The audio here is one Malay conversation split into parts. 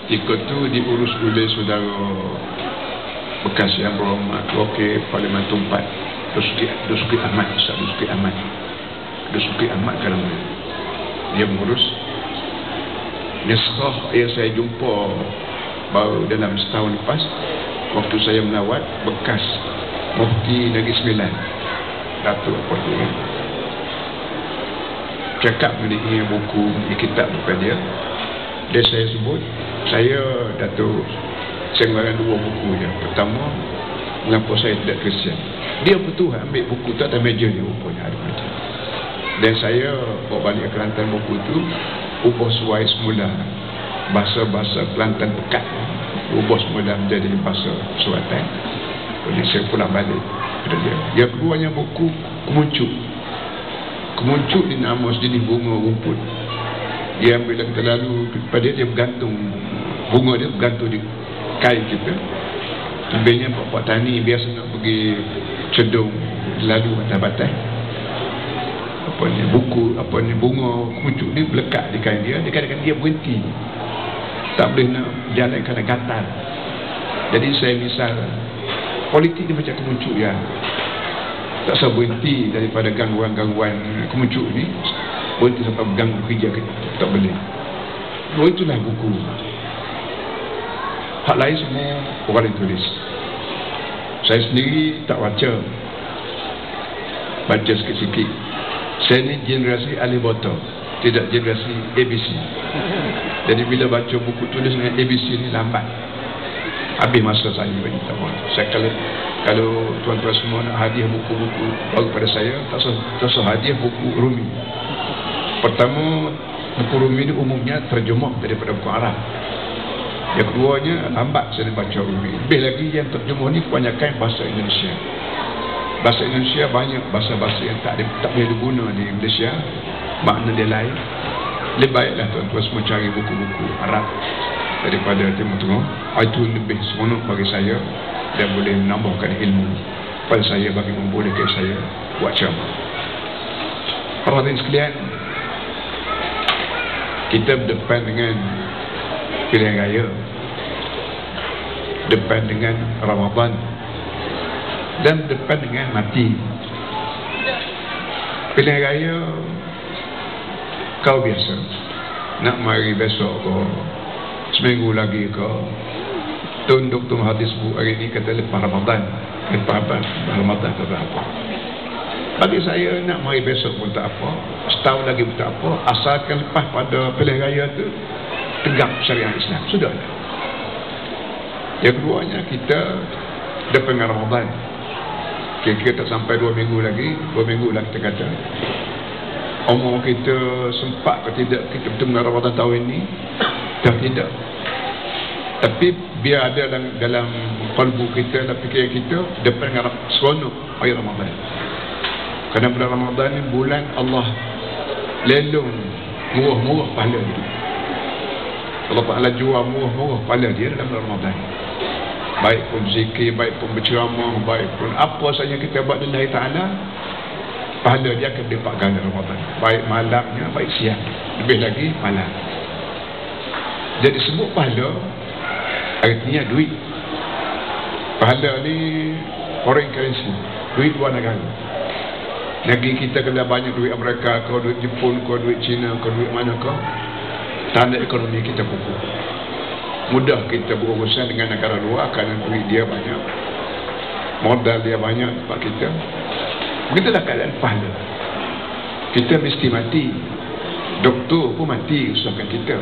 Ikut tu diurus oleh saudara bekas yang berhormat Wakil Parlimen Tumpat Dusukri Ahmad, Ustaz Dusukri Ahmad kalau dia mengurus. Nisrah yang saya jumpa baru dalam setahun lepas, waktu saya melawat bekas Mufti Negeri Sembilan, Datuk apa tu kan, cakap mengenai buku, kitab bukan dia. Dia saya sebut, saya Datuk Sengbaran 2 buku je. Pertama, mengapa saya tidak Kristian. Dia betul ambil buku tu atas meja dia rupanya ada macam. Dan saya bawa balik Kelantan buku tu, ubah suai semula bahasa-bahasa Kelantan pekat, ubah semula menjadi bahasa Suatan. Jadi saya pulang balik pada dia. Yang keduanya buku Kemuncuk di nama sejenis bunga rumput. Dia ambil kita lalu pada dia bergantung, bunga dia bergantung di kain kita. Lebihnya pak tani biasa nak pergi cedung lalu atas batas. Bunga kemuncuk ni melekat di kain dia. Kadang-kadang dia berhenti, tak boleh nak jalan kerana gatal. Jadi saya misal politik dia macam kemuncuk ya, tak usah berhenti daripada gangguan-gangguan kemuncuk ni, berhenti sampai mengganggu kerja kita, tak boleh. Itulah buku. Hak lain semua orang yang tulis. Saya sendiri tak baca sikit-sikit. Saya ni generasi alih botol, tidak generasi ABC. Jadi bila baca buku tulis dengan ABC ni lambat, habis masa saya bagi tahu. Saya kalau tuan-tuan semua nak hadiah buku-buku baru pada saya, tak usah hadiah buku Rumi. Pertama, buku Rumi ni umumnya terjemah daripada buku Arab. Yang keduanya lambat saya baca Rumi. Lebih lagi yang terjemah ni kebanyakan bahasa Indonesia. Bahasa Indonesia banyak bahasa-bahasa yang tak boleh diguna di Malaysia, makna dia lain. Lebih baiklah tuan-tuan semua cari buku-buku Arab daripada Timur Tengah. Itu lebih seronok bagi saya dan boleh menambahkan ilmu pada saya, bagi membolehkan saya buat ceramah. Para hadirin sekalian, kita berdepan dengan pilihan raya, depan dengan Ramadan, dan depan dengan mati. Pilihan raya kau biasa nak mari besok ke, seminggu lagi ke. Tunduk tu hadis bu hari ni kata lepas Ramadan, Ramadan kata apa. Bagi saya nak mari besok pun tak apa, setahun lagi pun tak apa, asalkan lepas pada pilihan raya tu tegak syariat Islam, sudah. Yang keduanya, kita depan dengan Ramadan, kira-kira tak sampai 2 minggu lagi, 2 minggu lah kita kata. Umur kita sempat ke tidak kita bertemu dengan Ramadan tahun ini? Tak, tidak. Tapi biar ada dalam kalbu kita, dalam fikiran kita, depan dengan seronok ayat Ramadan. Kerana bulan Ramadan ni bulan Allah lelong murah-murah pahala dia. Allah Ta'ala jual murah-murah pahala dia dalam bulan Ramadan. Baik pun zikir, baik pun berceramah, baik pun apa saja kita buat lillahi ta'ala, pahala dia akan berlipat ganda Ramadan. Baik malamnya, baik siang, lebih lagi malam. Jadi sebut pahala, artinya duit. Pahala ni foreign currency, duit luar negara. Negeri kita kena banyak duit Amerika ke, duit Jepun ke, duit China ke, duit mana ke, tanda ekonomi kita pupuk. Mudah kita berurusan dengan negara luar kerana duit dia banyak, modal dia banyak tempat kita. Begitulah keadaan pahala. Kita mesti mati, doktor pun mati usahakan kita.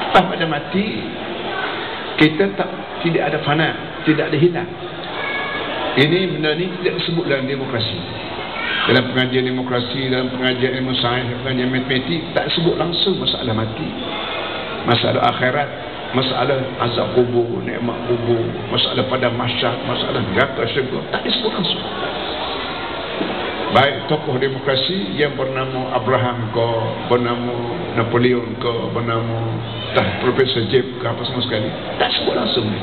Lepas pada mati, kita tidak ada fana, tidak ada hilang. Ini benda ni tidak disebut dalam demokrasi. Dalam pengajian demokrasi, dalam pengajian ilmu sains, pengajian matematik, tak sebut langsung masalah mati, masalah akhirat, masalah azab kubur, nikmat kubur, masalah pada mahsyar, masalah neraka syurga, tak disebut langsung. Baik tokoh demokrasi yang bernama Abraham ke, bernama Napoleon ke, bernama Profesor Jeb ke, apa semua sekali, tak sebut langsung ni.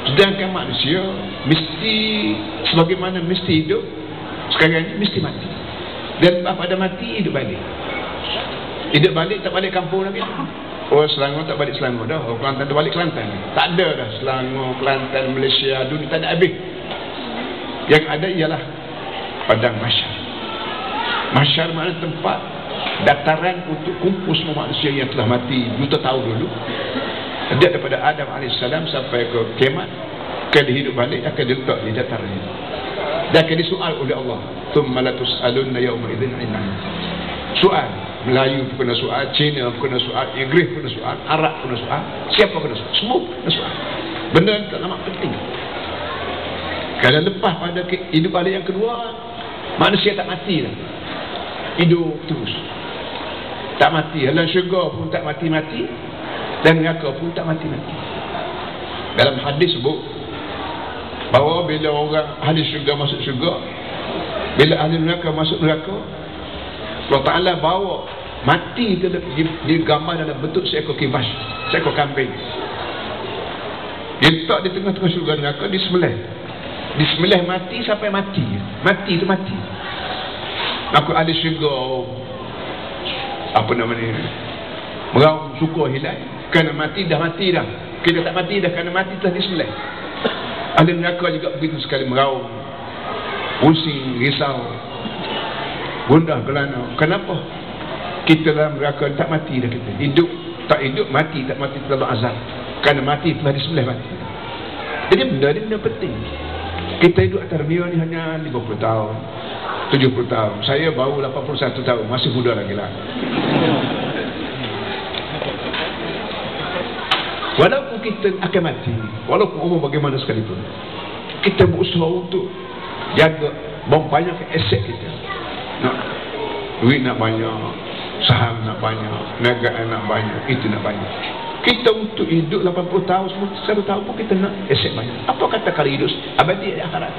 Sedangkan manusia mesti, sebagaimana mesti hidup, sekarang ni mesti mati. Dan pada mati hidup balik. Hidup balik, tak balik kampung lagi. Oh, Selangor tak balik Selangor dah. Oh, Kelantan tak balik Kelantan. Tak ada dah Selangor, Kelantan, Malaysia, dunia tak ada habis. Yang ada ialah padang mahsyar. Mahsyar makna tempat dataran untuk kumpul semua manusia yang telah mati juta tahun dulu. Sejak daripada Adam AS sampai ke kiamat, akan dihidup balik, akan diletak di dataran ini. Dan akan disoal oleh Allah. Tsumma la tus'alunna yawma idzin 'anil soal. Melayu pun kena soal, Cina pun kena soal, Inggeris pun kena soal, Arab pun kena soal, siapa kena soal, semua kena soal. Benda tak lama penting. Kalau lepas pada hidup balik yang kedua, manusia tak mati dah, hidup terus, tak mati. Dalam syurga pun tak mati-mati, dan neraka pun tak mati-mati. Dalam hadis sebut bahawa bila orang ahli syurga masuk syurga, bila ahli neraka masuk neraka, Allah Ta'ala bawa mati itu digambar dalam bentuk seekor kibas, seekor kambing. Dia letak di tengah-tengah syurga neraka, disembelih mati sampai mati. Mati itu mati. Aku ahli syurga, apa nama ni, meraung syukur hilang kerana mati dah. Kita tak mati dah kerana mati telah disembelih. Ahli neraka juga begitu sekali, meraung, pusing, risau, gundah gelana. Kenapa? Kita dalam neraka tak mati dah kita. Hidup tak hidup, mati tak mati terlalu azab. Kerana mati telah disembelih mati. Jadi benda penting. Kita hidup atas dunia ni hanya 50 tahun, 70 tahun. Saya baru 81 tahun, masih muda lagi lah. Walaupun kita akan mati, walaupun umur bagaimana sekalipun, kita berusaha untuk jaga banyak aset kita. Duit nak banyak, saham nak banyak, negaraan nak banyak, itu nak banyak. Kita untuk hidup 80 tahun, 100 tahun pun kita nak aset banyak. Apa kata kalau hidup abadi di akhirat?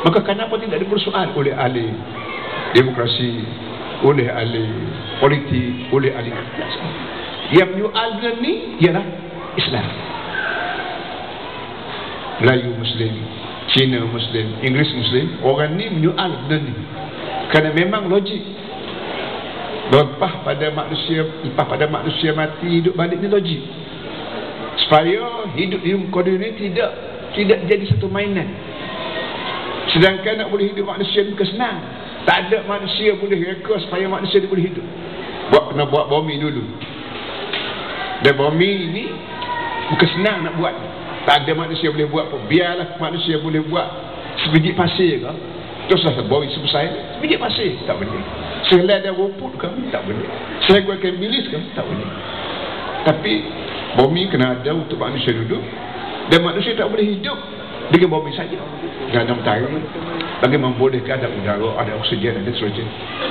Maka kenapa tidak dipersoal oleh ahli demokrasi, oleh ahli politik, oleh ahli yang menyoal ni ialah Islam. Melayu Muslim, Cina Muslim, Inggeris Muslim, orang ni menyoal benda ni kerana memang logik. Lepas pada manusia mati hidup balik ni logik, supaya hidup di muka dunia ni tidak jadi satu mainan. Sedangkan nak boleh hidup manusia ni bukan senang. Tak ada manusia boleh reka supaya manusia ni boleh hidup. Kena buat bumi dulu. Dan bumi ni bukan senang nak buat. Tak ada manusia boleh buat pun. Biarlah manusia boleh buat sebiji pasir ke, teruslah bumi sebesar sebiji pasir, tak boleh. Sehelai dan rumput ke, tak boleh. Sehelai bilis ke, tak boleh. Tapi bumi kena ada untuk manusia duduk, dan manusia tak boleh hidup dengan bumi saja. Dalam tarik bagi membolehkan ada udara, ada oksigen, ada nitrogen,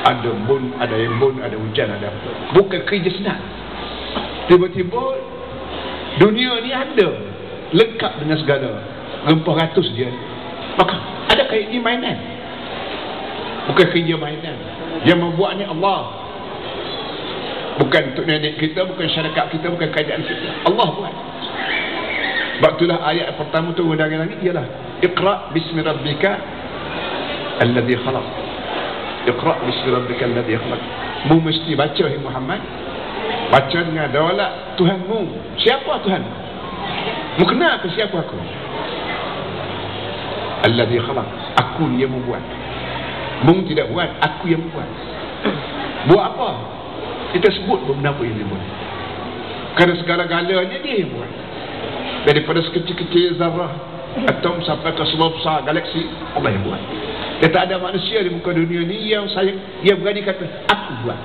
ada embun, ada embun, ada hujan, ada apa. Bukan kerja senang. Tiba-tiba dunia ni ada lengkap dengan segala rempah ratus dia. Maka adakah ini mainan? Bukan kerja mainan. Yang membuatnya Allah. Bukan untuk nenek kita, bukan syarikat kita, bukan kerajaan kita. Allah buat. Sebab itulah ayat pertama turun dari langit ialah Iqra' bismi rabbika alladhi khalaq. Iqra' bismi rabbika alladhi khalaq. Mu mesti baca, hai Muhammad, baca dengan daulat Tuhanmu. Siapa Tuhan? Mu kenal ke siapa aku? Alladhi khalaq. Aku yang membuat. Mu tidak buat, aku yang membuat. Buat apa? Kita sebut benda apa yang dia buat. Kerana segala-galanya dia yang buat. Daripada sekecil-kecil zarah atom sampai ke seluruh besar galaksi, Allah yang buat. Dan tak ada manusia di muka dunia ni yang berani kata aku buat.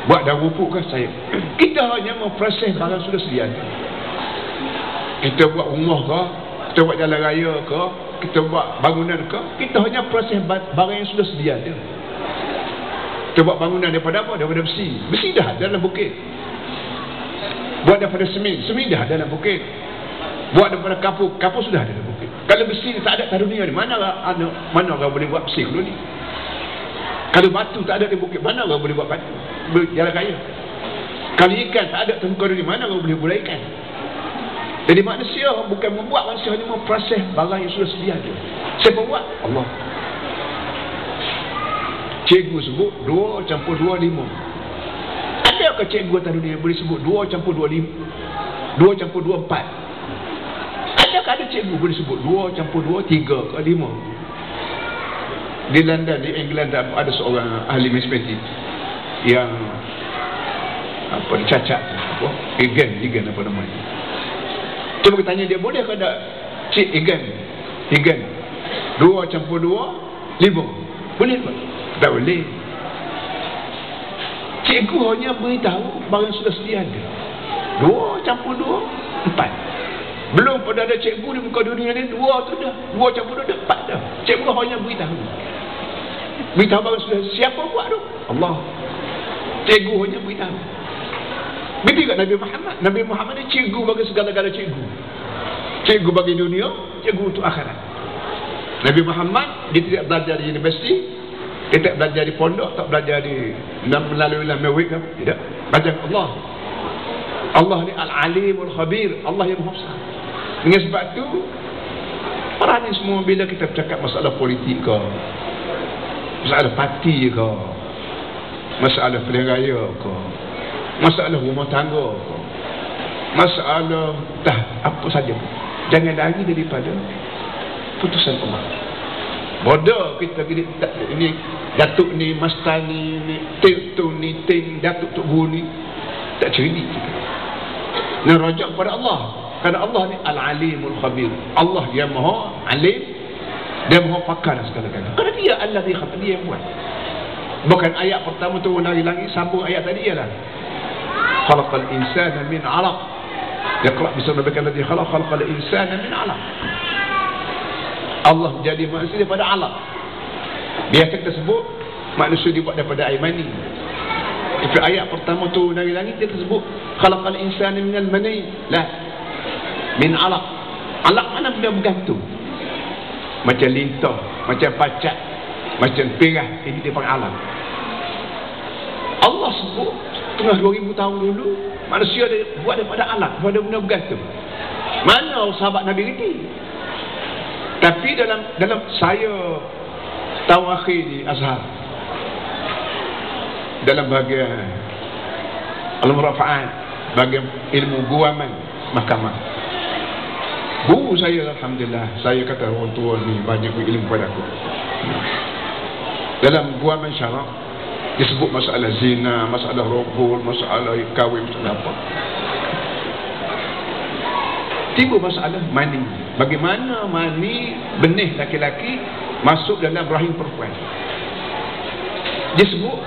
Buat dah rupuk kan saya. Kita hanya memproses barang sudah sedia. Kita buat rumah ke, kita buat jalan raya ke, kita buat bangunan ke, kita hanya proses barang yang sudah sedia ada. Kita buat bangunan daripada apa? Daripada besi. Besi dah ada dalam bukit. Buat daripada semen dah ada dalam bukit. Buat daripada kapur sudah ada dalam bukit. Kalau besi ni tak ada kat dunia ni, mana orang boleh buat besi dulu ni? Kalau batu tak ada di bukit, mana orang boleh buat batu? Jalan raya. Kalau ikan tak ada di muka dunia, mana orang boleh buat ikan? Jadi manusia bukan membuat, manusia hanya memproses barang yang sudah sedia ada. Siapa buat? Allah. Cikgu sebut 2 campur 2, 5. Ada ke cikgu atas dunia boleh sebut 2 campur 2 5, 2 campur 2 4? Adakah ada cikgu boleh sebut 2 campur 2 3 ke 5? Di London, di England ada seorang ahli matematik yang apa cacat apa Egan apa namanya. Cuba kita tanya dia, boleh ke tak Cik Egan 2 campur 2 5? Boleh tak? Tak boleh. Cikgu hanya beritahu barang sudah sedia ada 2 campur 2 4. Belum pada ada cikgu di muka dunia ni 2 tu dah 2 campur 2 dah 4 dah. Cikgu hanya beritahu barang sudah. Siapa buat tu? Allah. Cikgu hanya beritahu. Begitu juga Nabi Muhammad ni cikgu bagi segala-gala cikgu. Cikgu bagi dunia, cikgu untuk akhirat. Nabi Muhammad dia tidak belajar di universiti, dia tak belajar di pondok, tak belajar di melalui lamawik, tidak. Belajar Allah. Allah ni Al-Alimul Khabir, Allah yang Maha Besar. Dengan sebab tu orang ni semua bila kita bercakap masalah politik ke, masalah parti ke, masalah pilihan raya ke, masalah rumah tangga ke, masalah apa saja, jangan lari daripada putusan Allah. Bodoh kita ini Datuk ni, Mastan ni, Tok ni, Datuk Tok Guru ni, tak cerdik kita. Nak rajak kepada Allah. Kerana Allah ni Al-Alimul Khabir. Allah dia Maha Alim, dia Maha Pakar segala-galanya. Kerana dia Allah dia yang buat. Bukan ayat pertama turun dari langit, sambung ayat tadi ialah khalaqal insana min 'alaq. Iqra bismi rabbikal ladzi khalaq, khalaqal insana min 'alaq. Allah jadi manusia daripada alaq. Biasa kita sebut manusia dibuat daripada air mani. Itu ayat pertama turun dari langit dia tersebut khalaqal insana minal mani. Lah, min 'alaq. 'Alaq mana benda bergantung. Macam lintah, macam pacat, macam perah, ini dia panggil 'alaq. Allah sebut tengah 2000 tahun dulu manusia dia buat daripada 'alaq, daripada benda bergantung. Mana sahabat Nabi reti? Tapi dalam saya tahun akhir di Azhar, dalam bahagian Al-Murafa'at, bahagian ilmu guaman mahkamah, guru saya Alhamdulillah, saya kata orang tua ni banyak ilmu pada aku. Dalam guaman syarak disebut masalah zina, masalah rogol, masalah kahwin, masalah apa. Timbul masalah mani. Bagaimana mani benih laki-laki masuk dalam rahim perempuan. Dia sebut,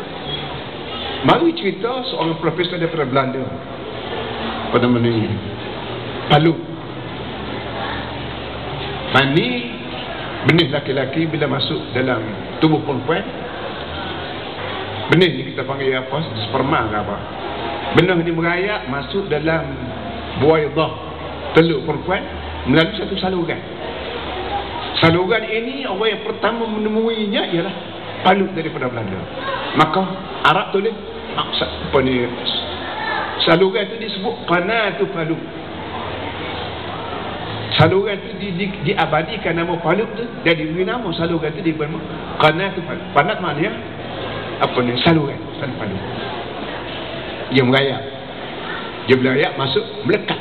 mari cerita seorang profesor daripada Belanda pada mana ini Palu. Mani benih laki-laki bila masuk dalam tubuh perempuan, benih ni kita panggil apa? Sperma ke apa? Benih ni merayak masuk dalam buaidah, telur perempuan, melalui satu saluran. Saluran ini orang yang pertama menemuinya ialah Palu daripada Belanda. Maka Arab tulis apa ni, saluran itu disebut Qanatu Palu. Saluran itu diabadikan nama Palu tu, dia diberi nama saluran itu diberi nama Qanatu Palu. Qanat maknanya apa ni, saluran Palu. Dia merayak, dia merayak masuk, melekat.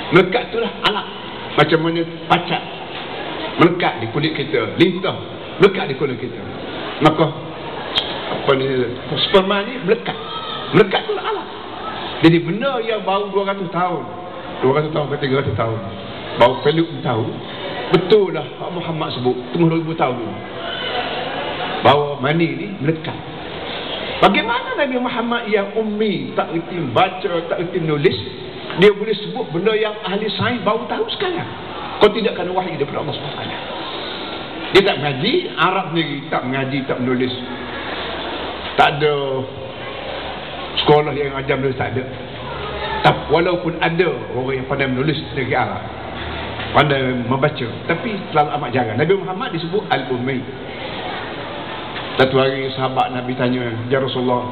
Melekat itulah alaq. Macam mana pacat melekat di kulit kita, lintah melekat di kulit kita. Maka apa ni, sperma ni melekat itulah alaq. Jadi benda yang baru 200 tahun ke 300 tahun baru peluk tahu betul lah Muhammad sebut tengah 2000 tahun dulu bahawa mani ni melekat. Bagaimana Nabi Muhammad yang ummi, tak erti baca, tak erti nulis, dia boleh sebut benda yang ahli sains baru tahu sekarang? Kau tidak kena wahyu daripada Allah SWT. Dia tak mengaji, Arab sendiri tak mengaji, tak menulis, tak ada sekolah yang ajar menulis, tak ada. Tapi walaupun ada orang yang pandai menulis negeri Arab, pandai membaca, tapi selalu amat jarang. Nabi Muhammad disebut Al-Ummi. Satu hari sahabat Nabi tanya, ya Rasulullah,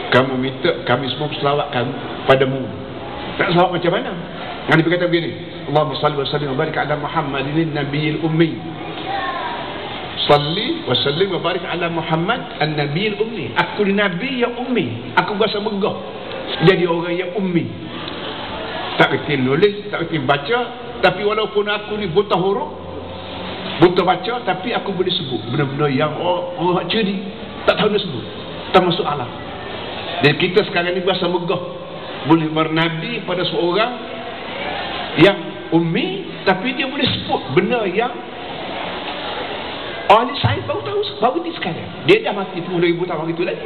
kamu minta kami semua selawat kamu padamu, tak selawat macam mana? Nabi kata begini, Allahumma salli wa sallim wa barik ala Muhammadin nabiyil ummi. Salli wa sallim wa barik ala Muhammad an-nabiyil ummi. Aku ni nabi yang ummi. Aku rasa megah jadi orang yang ummi. Tak kerti nulis, tak kerti baca, tapi walaupun aku ni buta huruf, buta baca, tapi aku boleh sebut benda-benda yang orang cerdik tak tahu nak sebut, termasuk alam. Dan kita sekarang ni berasa megah boleh bernabi pada seorang yang ummi, tapi dia boleh sebut benda yang ahli sains baru ni sekarang. Dia dah mati 10,000 tahun itu lagi.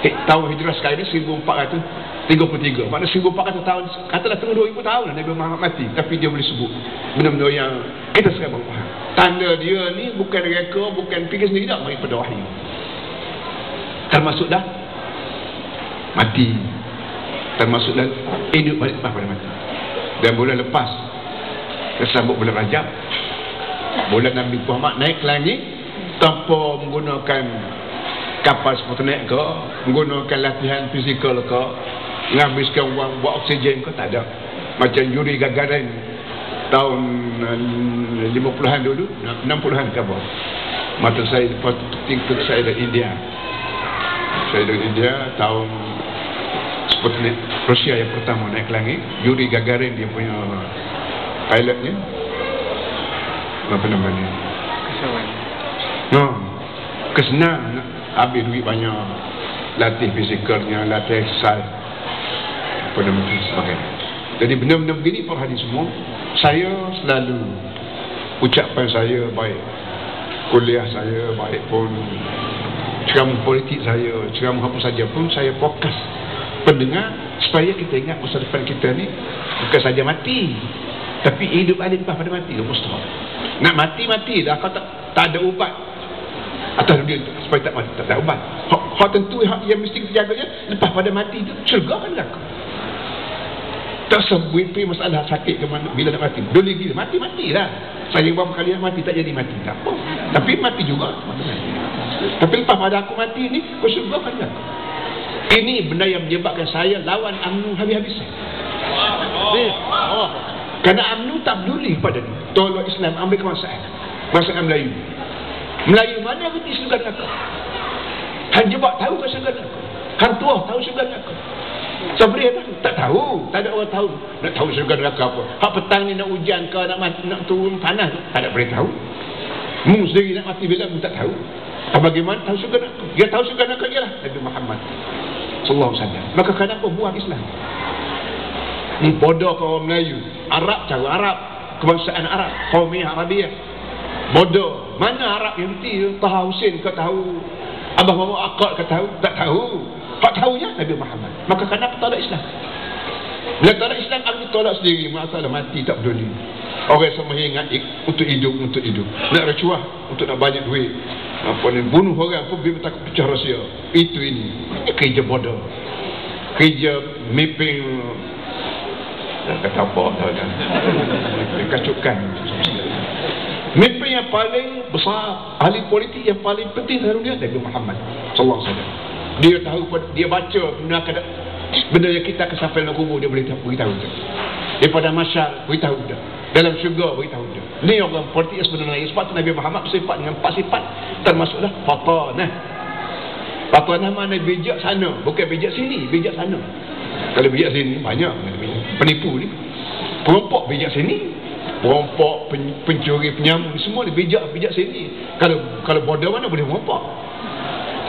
Tahun hijrah sekarang ni 1433. Maknanya 1400 tahun, katalah 2,000 tahun lah Nabi Muhammad mati, tapi dia boleh sebut benda-benda yang kita sekarang baru faham. Tanda dia ni bukan reka, bukan fikir sendiri, tak mari pada wahyu. Termasuk dah mati, termasuk dah hidup balik pada mati. Dan bulan lepas kesambut bulan Rajab, bulan Nabi Muhammad naik ke langit tanpa menggunakan kapal Sputnik ke, menggunakan latihan fizikal ke, menghabiskan wang buat oksigen ke, tak ada. Macam Yuri Gagarin tahun 50-an dulu, 60-an ke apa. Mata saya tingkat saya dari India. Saya dari India tahun Sputnik Rusia yang pertama naik ke langit. Yuri Gagarin dia punya pilotnya. Apa namanya? Kesenang habis duit banyak, latih fizikalnya, latih exercise, apa namanya sebagainya. Jadi benda-benda begini para hadis semua, saya selalu ucapan saya, baik kuliah saya, baik pun ceramah politik saya, ceramah apa saja pun, saya fokus pendengar supaya kita ingat masa depan kita ni bukan saja mati, tapi hidup ada lepas pada mati. Mustahil nak mati dah, kau tak ada ubat atas dia supaya tak mati, tak ada ubat. Hak tentu yang mesti kita jaganya lepas pada mati itu syurga kan neraka. Tak sebuah masalah sakit ke mana bila nak mati. Dulu gila mati lah. Saya berapa kali nak mati tak jadi mati, tak apa. Tapi mati juga. Tapi lepas pada aku mati ni, kau syurga kan neraka. Ini benda yang menyebabkan saya lawan UMNO habis-habisan. Kerana UMNO tak peduli pada ni. Tolak Islam, ambil kebangsaan. Kebangsaan Melayu. Melayu mana kerti syurga neraka? Han Jebak tahu ke syurga neraka? Han Tuah tahu syurga neraka? Sabri tak tahu. Tak ada orang tahu. Nak tahu syurga neraka apa? Hak petang ni nak hujan ke, nak turun panas, tak ada boleh tahu. Mu sendiri nak mati bila mu tak tahu. Bagaimana tahu syurga neraka? Dia tahu syurga neraka ialah Nabi Muhammad sallallahu alaihi wasallam. Maka kenapa buat Islam? Bodoh ke orang Melayu, Arab cara Arab, kebangsaan Arab, Qaumiyah Arabiah. Bodoh. Mana Arab yang berhenti? Taha Husin ke tahu, Abah Muhammad Aqad ke tahu? Tak tahu. Hak tahunya Nabi Muhammad. Maka kenapa tolak Islam? Bila tolak Islam, aku tolak sendiri. Masalah mati tak peduli. Orang sama ingat untuk hidup. Nak rasuah untuk nak banyak duit. Apa ni, bunuh orang pun dia takut pecah rahsia. Itu ini kerja bodoh. Kerja mapping, kata apa tahu kan. Kacaukan. Mimpi yang paling besar, ahli politik yang paling penting dalam dunia Nabi Muhammad sallallahu alaihi wasallam. Dia tahu, dia baca benda yang kita akan sampai dalam kubur, dia boleh beritahu dia. Daripada masyar beritahu dia. Dalam syurga beritahu dia. Ni orang politik yang sebenarnya. Sebab tu Nabi Muhammad bersifat dengan 4 sifat, termasuklah fatanah. Fatanah mana bijak sana, bukan bijak sini, bijak sana. Kalau bijak sini banyak penipu ni. Perampok bijak sini, perampok, pencuri, penyamun, semua dia bijak sini. Kalau bodoh mana boleh merampok?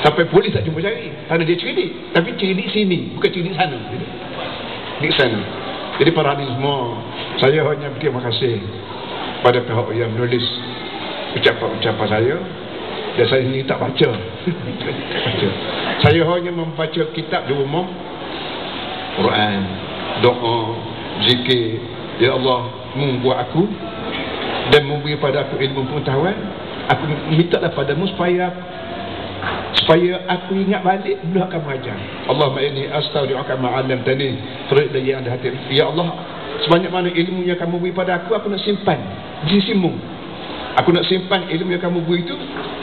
Sampai polis tak jumpa cari. Kerana dia cerdik. Tapi cerdik sini, bukan cerdik sana. Di sana. Jadi para hadis semua, saya hanya berterima kasih pada pihak yang menulis ucapan saya. Dan saya sendiri tak baca. Saya hanya membaca kitab di rumah, Quran, doa, zikir. Ya Allah, membuat aku dan memberi pada aku ilmu pengetahuan. Aku mintalah padamu supaya aku ingat balik benda kamu ajar. Allahumma inni astaudi'uka ma 'allamtani farid li anda hati. Ya Allah, sebanyak mana ilmu yang kamu beri pada aku nak simpan di sisimu. Aku nak simpan ilmu yang kamu beri itu,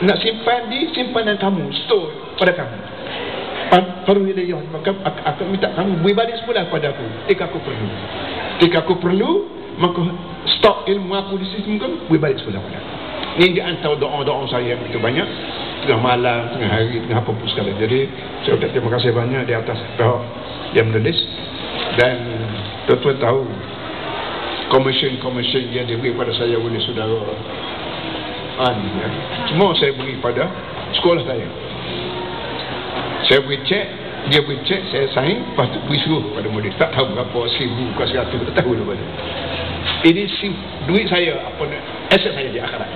nak simpan di simpanan kamu, store pada kamu. Farid li maka aku minta kamu beri balik semula pada aku jika aku perlu, maka stok ilmu aku di sisimu kamu beri balik semula pada aku. Ini di antara doa-doa saya yang begitu banyak, tengah malam, tengah hari, tengah apa pun sekali. Jadi saya ucap terima kasih banyak di atas pihak yang menulis, dan tuan-tuan tahu komision yang diberi pada saya oleh saudara ya. Semua saya beri pada sekolah saya. Saya beri cek, dia beri cek, saya sign, lepas tu beri suruh pada murid. Tak tahu berapa, 1000 ke 100, tak tahu lepas tu. Ini duit saya, apa aset saya di akhirat.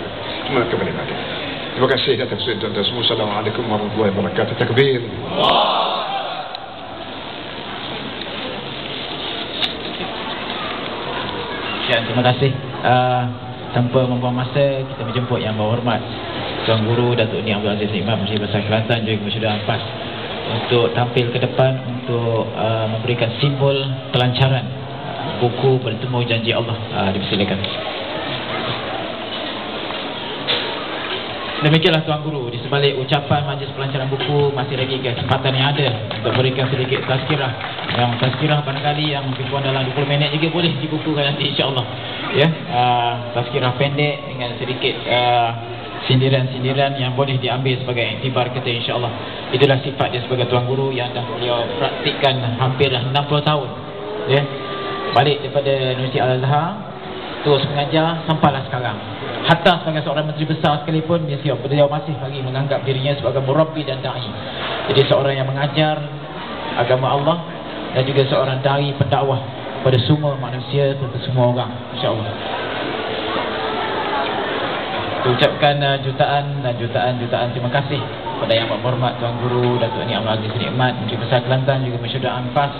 Terima kasih kepada anda. Terima kasih atas tuan-tuan semua. Assalamualaikum warahmatullahi wabarakatuh. Takbir. Ya, terima kasih. Tanpa membuang masa, kita menjemput yang berhormat Tuan Guru Datuk Ni Abdul Aziz Nikmat Menteri Besar Kelantan juga Musyadah Ampas untuk tampil ke depan untuk memberikan simbol kelancaran buku Bertemu Janji Allah. Dipersilakan. Demikianlah Tuan Guru, di sebalik ucapan majlis pelancaran buku masih lagi kesempatan yang ada untuk berikan sedikit tazkirah. Yang tazkirah barangkali yang lebih kurang dalam 20 minit juga boleh dibukukan nanti insya-Allah. Ya, tazkirah pendek dengan sedikit sindiran-sindiran yang boleh diambil sebagai iktibar kita insya-Allah. Itulah sifat dia sebagai Tuan Guru yang dah beliau praktikkan hampir 60 tahun. Ya. Balik daripada Universiti Al-Azhar terus mengajar sampailah sekarang. Hatta sebagai seorang menteri besar sekalipun, beliau masih lagi menganggap dirinya sebagai murabbi dan da'i. Jadi seorang yang mengajar agama Allah dan juga seorang da'i pendakwah kepada semua manusia, kepada semua orang, insya-Allah. Ucapkan jutaan terima kasih kepada yang berhormat Tuan Guru Datuk Ni Abdul Aziz Nikmat Menteri Besar Kelantan juga Musyadah Ampas